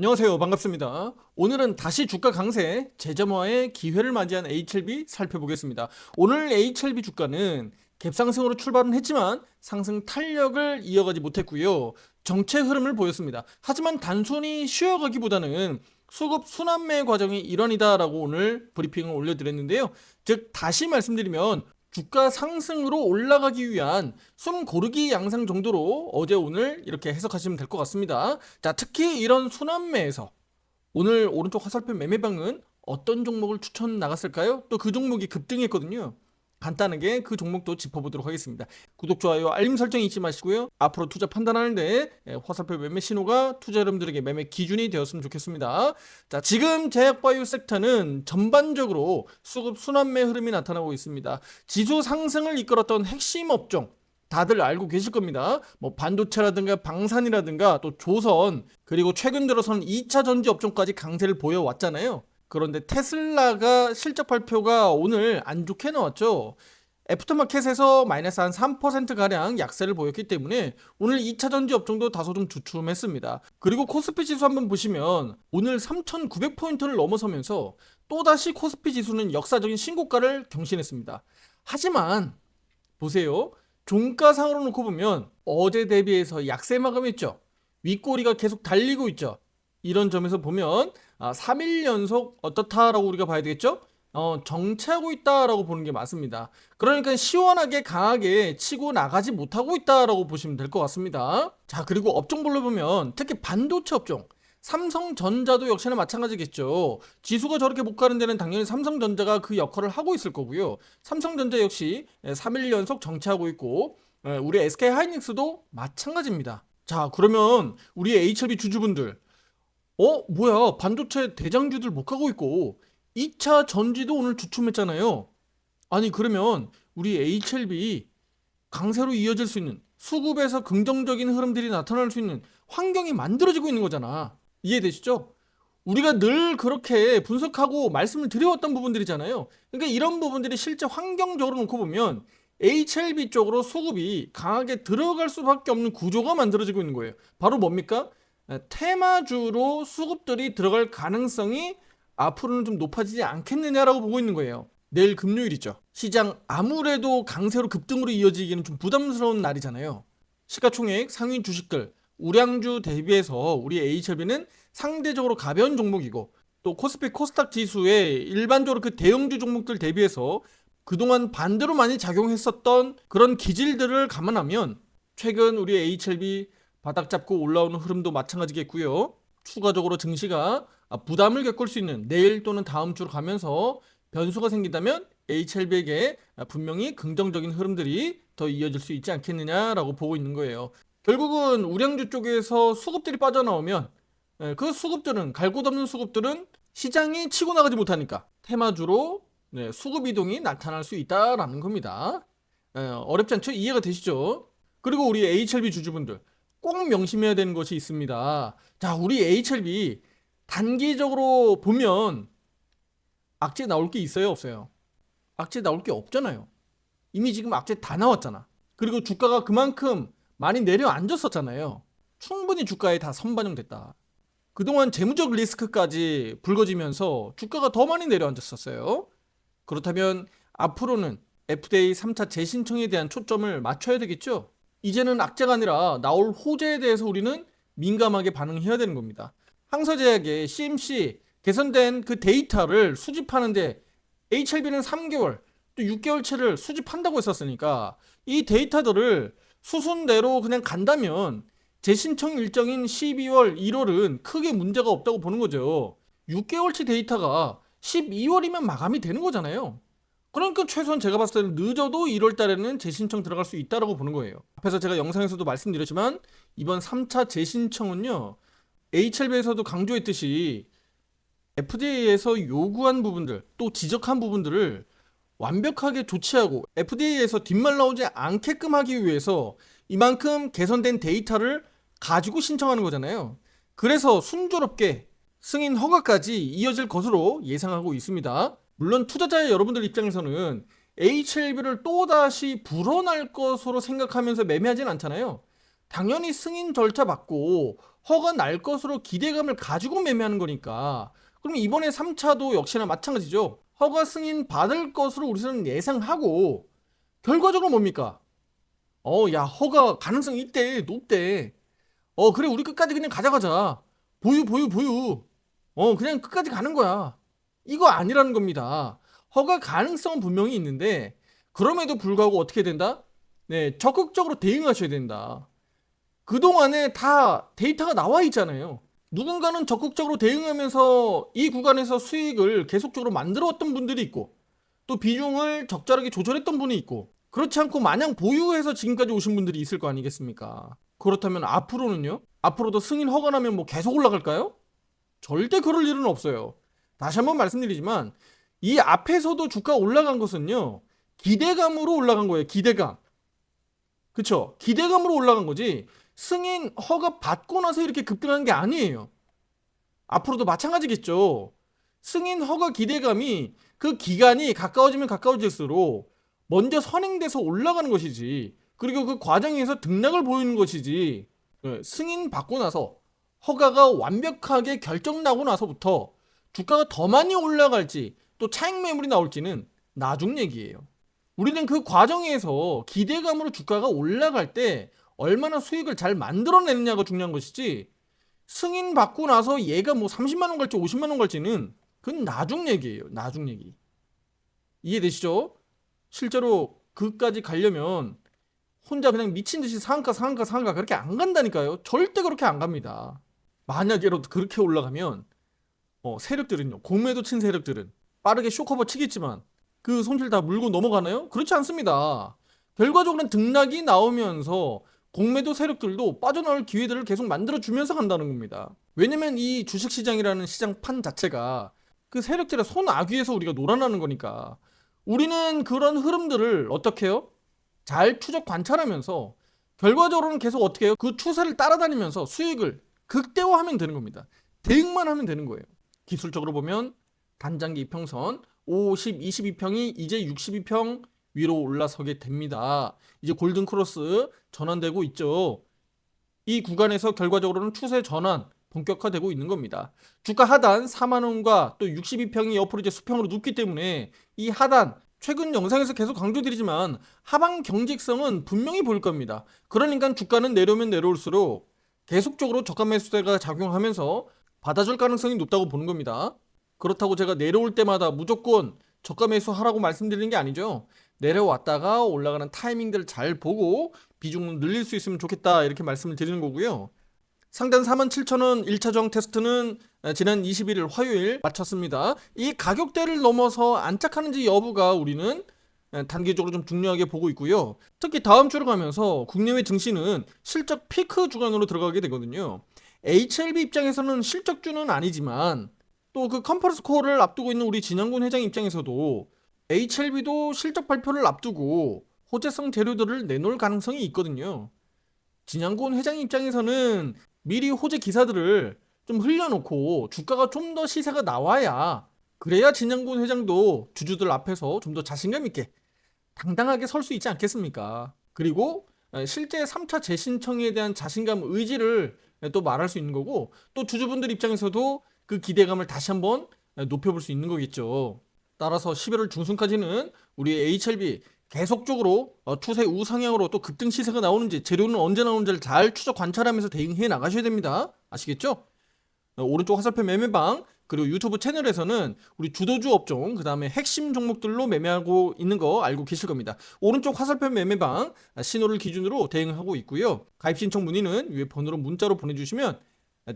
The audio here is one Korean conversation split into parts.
안녕하세요. 반갑습니다. 오늘은 다시 주가 강세, 재점화의 기회를 맞이한 HLB 살펴보겠습니다. 오늘 HLB 주가는 갭상승으로 출발은 했지만 상승 탄력을 이어가지 못했고요. 정체 흐름을 보였습니다. 하지만 단순히 쉬어가기보다는 수급 순환매 과정의 일환이다라고 오늘 브리핑을 올려드렸는데요. 즉 다시 말씀드리면 주가 상승으로 올라가기 위한 숨 고르기 양상 정도로 어제 오늘 이렇게 해석하시면 될 것 같습니다. 자, 특히 이런 순환매에서 오늘 오른쪽 화살표 매매방은 어떤 종목을 추천 나갔을까요? 또 그 종목이 급등했거든요. 간단하게 그 종목도 짚어보도록 하겠습니다. 구독, 좋아요, 알림 설정 잊지 마시고요. 앞으로 투자 판단하는데 화살표 매매 신호가 투자 여러분들에게 매매 기준이 되었으면 좋겠습니다. 자, 지금 제약바이오 섹터는 전반적으로 수급 순환매 흐름이 나타나고 있습니다. 지수 상승을 이끌었던 핵심 업종 다들 알고 계실 겁니다. 뭐 반도체라든가 방산이라든가 또 조선, 그리고 최근 들어서는 2차 전지 업종까지 강세를 보여왔잖아요. 그런데 테슬라가 실적 발표가 오늘 안 좋게 나왔죠. 애프터마켓에서 마이너스 한 3%가량 약세를 보였기 때문에 오늘 2차 전지 업종도 다소 좀 주춤했습니다. 그리고 코스피 지수 한번 보시면 오늘 3,900포인트를 넘어서면서 또다시 코스피 지수는 역사적인 신고가를 경신했습니다. 하지만 보세요. 종가상으로 놓고 보면 어제 대비해서 약세 마감했죠. 윗꼬리가 계속 달리고 있죠. 이런 점에서 보면 3일 연속 어떻다라고 우리가 봐야 되겠죠? 정체하고 있다라고 보는 게 맞습니다. 그러니까 시원하게 강하게 치고 나가지 못하고 있다라고 보시면 될 것 같습니다. 자, 그리고 업종별로 보면 특히 반도체 업종, 삼성전자도 역시나 마찬가지겠죠. 지수가 저렇게 못 가는 데는 당연히 삼성전자가 그 역할을 하고 있을 거고요. 삼성전자 역시 3일 연속 정체하고 있고 우리 SK하이닉스도 마찬가지입니다. 자, 그러면 우리 HLB 주주분들 뭐야, 반도체 대장주들 못 가고 있고 2차 전지도 오늘 주춤했잖아요. 아니, 그러면 우리 HLB 강세로 이어질 수 있는, 수급에서 긍정적인 흐름들이 나타날 수 있는 환경이 만들어지고 있는 거잖아. 이해되시죠? 우리가 늘 그렇게 분석하고 말씀을 드려왔던 부분들이잖아요. 그러니까 이런 부분들이 실제 환경적으로 놓고 보면 HLB 쪽으로 수급이 강하게 들어갈 수밖에 없는 구조가 만들어지고 있는 거예요. 바로 뭡니까? 테마주로 수급들이 들어갈 가능성이 앞으로는 좀 높아지지 않겠느냐라고 보고 있는 거예요. 내일 금요일이죠. 시장 아무래도 강세로 급등으로 이어지기는 좀 부담스러운 날이잖아요. 시가총액 상위 주식들 우량주 대비해서 우리 HLB는 상대적으로 가벼운 종목이고, 또 코스피 코스닥 지수에 일반적으로 그 대형주 종목들 대비해서 그동안 반대로 많이 작용했었던 그런 기질들을 감안하면 최근 우리 HLB 바닥 잡고 올라오는 흐름도 마찬가지겠고요. 추가적으로 증시가 부담을 겪을 수 있는 내일 또는 다음 주로 가면서 변수가 생긴다면 HLB에게 분명히 긍정적인 흐름들이 더 이어질 수 있지 않겠느냐라고 보고 있는 거예요. 결국은 우량주 쪽에서 수급들이 빠져나오면 그 수급들은, 갈 곳 없는 수급들은 시장이 치고 나가지 못하니까 테마주로 수급 이동이 나타날 수 있다라는 겁니다. 어렵지 않죠? 이해가 되시죠? 그리고 우리 HLB 주주분들 꼭 명심해야 되는 것이 있습니다. 자, 우리 HLB 단기적으로 보면 악재 나올 게 있어요, 없어요? 악재 나올 게 없잖아요. 이미 지금 악재 다 나왔잖아. 그리고 주가가 그만큼 많이 내려앉았었잖아요. 충분히 주가에 다 선반영됐다. 그동안 재무적 리스크까지 불거지면서 주가가 더 많이 내려앉았었어요. 그렇다면 앞으로는 FDA 3차 재신청에 대한 초점을 맞춰야 되겠죠? 이제는 악재가 아니라 나올 호재에 대해서 우리는 민감하게 반응해야 되는 겁니다. 항서제약의 CMC 개선된 그 데이터를 수집하는데 HLB는 3개월 또 6개월치를 수집한다고 했었으니까 이 데이터들을 수순대로 그냥 간다면 재신청 일정인 12월, 1월은 크게 문제가 없다고 보는 거죠. 6개월치 데이터가 12월이면 마감이 되는 거잖아요. 그러니까 최소한 제가 봤을 때는 늦어도 1월 달에는 재신청 들어갈 수 있다고 보는 거예요. 앞에서 제가 영상에서도 말씀드렸지만 이번 3차 재신청은요, HLB에서도 강조했듯이 FDA에서 요구한 부분들, 또 지적한 부분들을 완벽하게 조치하고 FDA에서 뒷말 나오지 않게끔 하기 위해서 이만큼 개선된 데이터를 가지고 신청하는 거잖아요. 그래서 순조롭게 승인 허가까지 이어질 것으로 예상하고 있습니다. 물론 투자자 여러분들 입장에서는 HLB를 또다시 불어날 것으로 생각하면서 매매하진 않잖아요. 당연히 승인 절차 받고 허가 날 것으로 기대감을 가지고 매매하는 거니까. 그럼 이번에 3차도 역시나 마찬가지죠. 허가 승인 받을 것으로 우리는 예상하고 결과적으로 뭡니까? 야, 허가 가능성이 있대, 높대. 그래, 우리 끝까지 그냥 가자. 보유, 보유, 보유. 그냥 끝까지 가는 거야. 이거 아니라는 겁니다. 허가 가능성은 분명히 있는데, 그럼에도 불구하고 어떻게 된다? 네, 적극적으로 대응하셔야 된다. 그동안에 다 데이터가 나와 있잖아요. 누군가는 적극적으로 대응하면서 이 구간에서 수익을 계속적으로 만들어왔던 분들이 있고, 또 비중을 적절하게 조절했던 분이 있고, 그렇지 않고 마냥 보유해서 지금까지 오신 분들이 있을 거 아니겠습니까? 그렇다면 앞으로는요? 앞으로도 승인 허가 나면 뭐 계속 올라갈까요? 절대 그럴 일은 없어요. 다시 한번 말씀드리지만 이 앞에서도 주가 올라간 것은요, 기대감으로 올라간 거예요. 기대감. 그쵸? 기대감으로 올라간 거지 승인 허가 받고 나서 이렇게 급등한 게 아니에요. 앞으로도 마찬가지겠죠. 승인 허가 기대감이 그 기간이 가까워지면 가까워질수록 먼저 선행돼서 올라가는 것이지, 그리고 그 과정에서 등락을 보이는 것이지, 승인 받고 나서 허가가 완벽하게 결정나고 나서부터 주가가 더 많이 올라갈지 또 차익 매물이 나올지는 나중 얘기예요. 우리는 그 과정에서 기대감으로 주가가 올라갈 때 얼마나 수익을 잘 만들어내느냐가 중요한 것이지, 승인 받고 나서 얘가 뭐 30만 원 갈지 50만 원 갈지는 그건 나중 얘기예요. 나중 얘기. 이해되시죠? 실제로 그까지 가려면 혼자 그냥 미친 듯이 상한가 그렇게 안 간다니까요. 절대 그렇게 안 갑니다. 만약에라도 그렇게 올라가면 세력들은요, 공매도 친 세력들은 빠르게 쇼커버 치겠지만 그 손실 다 물고 넘어가나요? 그렇지 않습니다. 결과적으로는 등락이 나오면서 공매도 세력들도 빠져나올 기회들을 계속 만들어주면서 간다는 겁니다. 왜냐면 이 주식시장이라는 시장판 자체가 그 세력들의 손아귀에서 우리가 놀아나는 거니까. 우리는 그런 흐름들을 어떻게 해요? 잘 추적 관찰하면서 결과적으로는 계속 어떻게 해요? 그 추세를 따라다니면서 수익을 극대화하면 되는 겁니다. 대응만 하면 되는 거예요. 기술적으로 보면 단장기 이평선 50, 22평이 이제 62평 위로 올라서게 됩니다. 이제 골든 크로스 전환되고 있죠. 이 구간에서 결과적으로는 추세 전환 본격화되고 있는 겁니다. 주가 하단 4만원과 또 62평이 옆으로 이제 수평으로 눕기 때문에 이 하단, 최근 영상에서 계속 강조드리지만 하방 경직성은 분명히 보일 겁니다. 그러니까 주가는 내려오면 내려올수록 계속적으로 저가 매수세가 작용하면서 받아줄 가능성이 높다고 보는 겁니다. 그렇다고 제가 내려올 때마다 무조건 저가 매수하라고 말씀드리는 게 아니죠. 내려왔다가 올라가는 타이밍들을 잘 보고 비중을 늘릴 수 있으면 좋겠다, 이렇게 말씀을 드리는 거고요. 상단 47,000원 1차 저항 테스트는 지난 21일 화요일 마쳤습니다. 이 가격대를 넘어서 안착하는지 여부가 우리는 단기적으로 좀 중요하게 보고 있고요. 특히 다음 주로 가면서 국내외 증시는 실적 피크 주간으로 들어가게 되거든요. HLB 입장에서는 실적주는 아니지만 또 그 컨퍼런스 콜을 앞두고 있는 우리 진영군 회장 입장에서도 HLB도 실적 발표를 앞두고 호재성 재료들을 내놓을 가능성이 있거든요. 진양곤 회장 입장에서는 미리 호재 기사들을 좀 흘려놓고 주가가 좀 더 시세가 나와야, 그래야 진양곤 회장도 주주들 앞에서 좀 더 자신감 있게 당당하게 설 수 있지 않겠습니까? 그리고 실제 3차 재신청에 대한 자신감, 의지를 또 말할 수 있는 거고, 또 주주분들 입장에서도 그 기대감을 다시 한번 높여볼 수 있는 거겠죠. 따라서 11월 중순까지는 우리 HLB 계속적으로 추세 우상향으로 또 급등 시세가 나오는지, 재료는 언제 나오는지를 잘 추적 관찰하면서 대응해 나가셔야 됩니다. 아시겠죠? 오른쪽 화살표 매매방, 그리고 유튜브 채널에서는 우리 주도주 업종, 그 다음에 핵심 종목들로 매매하고 있는 거 알고 계실 겁니다. 오른쪽 화살표 매매방 신호를 기준으로 대응하고 있고요. 가입 신청 문의는 위에 번호로 문자로 보내주시면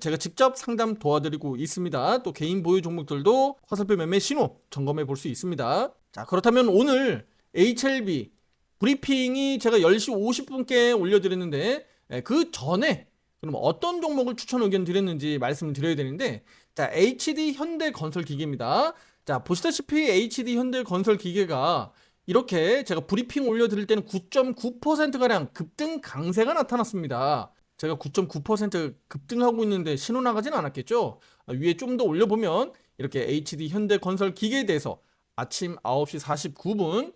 제가 직접 상담 도와드리고 있습니다. 또 개인 보유 종목들도 화살표 매매 신호 점검해 볼 수 있습니다. 자, 그렇다면 오늘 HLB 브리핑이 제가 10시 50분께 올려드렸는데 그 전에 그럼 어떤 종목을 추천 의견 드렸는지 말씀을 드려야 되는데, 자, HD 현대건설기계입니다. 자, 보시다시피 HD 현대건설기계가 이렇게 제가 브리핑 올려드릴 때는 9.9%가량 급등 강세가 나타났습니다. 제가 9.9% 급등하고 있는데 신호 나가진 않았겠죠? 위에 좀 더 올려보면 이렇게 HD 현대건설기계에 대해서 아침 9시 49분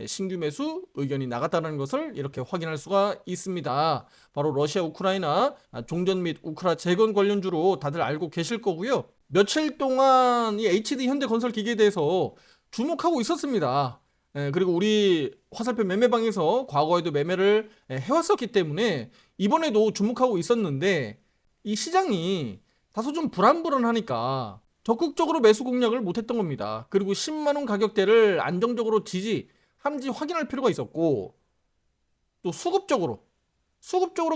신규 매수 의견이 나갔다는 것을 이렇게 확인할 수가 있습니다. 바로 러시아 우크라이나 종전 및 우크라 재건 관련주로 다들 알고 계실 거고요. 며칠 동안 이 HD 현대건설 기계에 대해서 주목하고 있었습니다. 그리고 우리 화살표 매매방에서 과거에도 매매를 해왔었기 때문에 이번에도 주목하고 있었는데 이 시장이 다소 좀 불안불안하니까 적극적으로 매수 공략을 못했던 겁니다. 그리고 10만원 가격대를 안정적으로 지지하는지 확인할 필요가 있었고, 또 수급적으로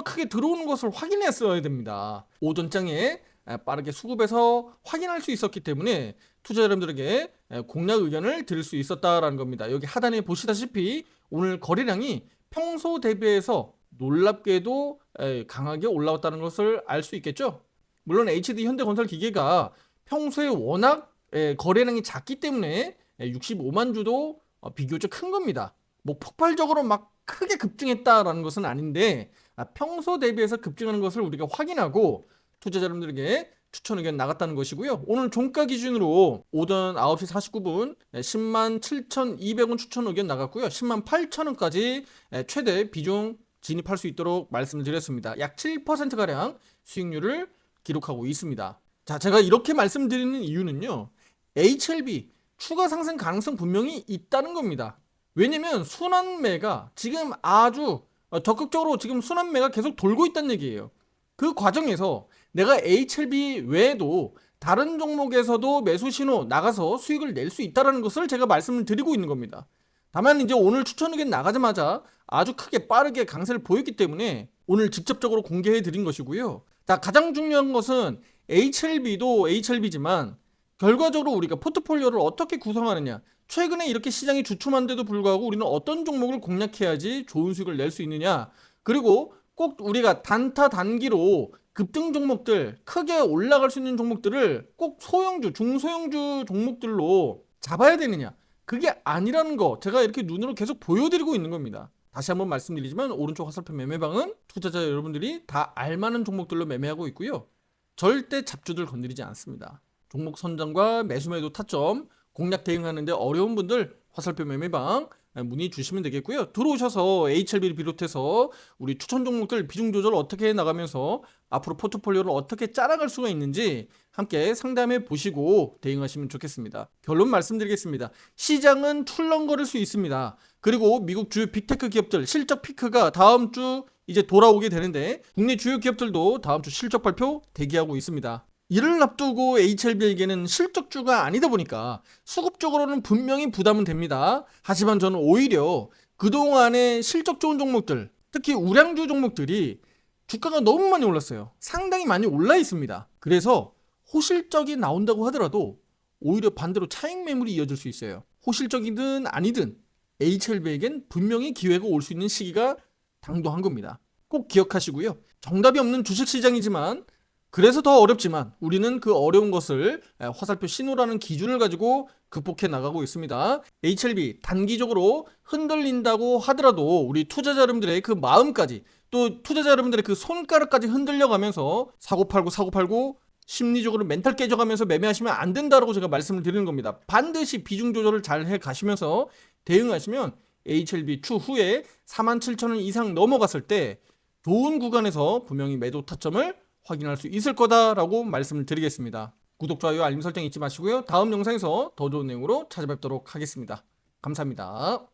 크게 들어오는 것을 확인했어야 됩니다. 오전장에 빠르게 수급해서 확인할 수 있었기 때문에 투자 여러분들에게 공략 의견을 드릴 수 있었다라는 겁니다. 여기 하단에 보시다시피 오늘 거래량이 평소 대비해서 놀랍게도 강하게 올라왔다는 것을 알 수 있겠죠. 물론 HD 현대건설 기계가 평소에 워낙 거래량이 작기 때문에 65만 주도 비교적 큰 겁니다. 뭐 폭발적으로 막 크게 급증했다라는 것은 아닌데 평소 대비해서 급증하는 것을 우리가 확인하고 투자자 여러분들에게 추천 의견 나갔다는 것이고요. 오늘 종가 기준으로 오전 9시 49분 10만 7,200원 추천 의견 나갔고요. 10만 8천원까지 최대 비중 진입할 수 있도록 말씀을 드렸습니다. 약 7%가량 수익률을 기록하고 있습니다. 자, 제가 이렇게 말씀드리는 이유는요. HLB 추가 상승 가능성 분명히 있다는 겁니다. 왜냐면 순환매가 지금 아주 적극적으로 지금 순환매가 계속 돌고 있다는 얘기예요. 그 과정에서 내가 HLB 외에도 다른 종목에서도 매수 신호 나가서 수익을 낼 수 있다는 것을 제가 말씀을 드리고 있는 겁니다. 다만 이제 오늘 추천 의견 나가자마자 아주 크게 빠르게 강세를 보였기 때문에 오늘 직접적으로 공개해 드린 것이고요. 가장 중요한 것은 HLB도 HLB지만 결과적으로 우리가 포트폴리오를 어떻게 구성하느냐, 최근에 이렇게 시장이 주춤한데도 불구하고 우리는 어떤 종목을 공략해야지 좋은 수익을 낼 수 있느냐, 그리고 꼭 우리가 단타 단기로 급등 종목들, 크게 올라갈 수 있는 종목들을 꼭 소형주, 중소형주 종목들로 잡아야 되느냐, 그게 아니라는 거 제가 이렇게 눈으로 계속 보여드리고 있는 겁니다. 다시 한번 말씀드리지만 오른쪽 화살표 매매방은 투자자 여러분들이 다 알만한 종목들로 매매하고 있고요. 절대 잡주들 건드리지 않습니다. 종목 선정과 매수 매도 타점 공략 대응하는데 어려운 분들 화살표 매매방 문의 주시면 되겠고요. 들어오셔서 HLB를 비롯해서 우리 추천 종목들 비중 조절 어떻게 해나가면서 앞으로 포트폴리오를 어떻게 짜나갈 수가 있는지 함께 상담해 보시고 대응하시면 좋겠습니다. 결론 말씀드리겠습니다. 시장은 출렁거릴 수 있습니다. 그리고 미국 주요 빅테크 기업들 실적 피크가 다음 주 이제 돌아오게 되는데 국내 주요 기업들도 다음 주 실적 발표 대기하고 있습니다. 이를 앞두고 HLB에게는 실적주가 아니다 보니까 수급적으로는 분명히 부담은 됩니다. 하지만 저는 오히려 그동안의 실적 좋은 종목들, 특히 우량주 종목들이 주가가 너무 많이 올랐어요. 상당히 많이 올라 있습니다. 그래서 호실적이 나온다고 하더라도 오히려 반대로 차익 매물이 이어질 수 있어요. 호실적이든 아니든 HLB에겐 분명히 기회가 올 수 있는 시기가 당도한 겁니다. 꼭 기억하시고요. 정답이 없는 주식시장이지만 그래서 더 어렵지만 우리는 그 어려운 것을 화살표 신호라는 기준을 가지고 극복해 나가고 있습니다. HLB 단기적으로 흔들린다고 하더라도 우리 투자자 여러분들의 그 마음까지 또 투자자 여러분들의 그 손가락까지 흔들려가면서 사고팔고 심리적으로 멘탈 깨져가면서 매매하시면 안 된다라고 제가 말씀을 드리는 겁니다. 반드시 비중 조절을 잘 해 가시면서 대응하시면 HLB 추후에 47,000원 이상 넘어갔을 때 좋은 구간에서 분명히 매도 타점을 확인할 수 있을 거다라고 말씀을 드리겠습니다. 구독, 좋아요, 알림 설정 잊지 마시고요. 다음 영상에서 더 좋은 내용으로 찾아뵙도록 하겠습니다. 감사합니다.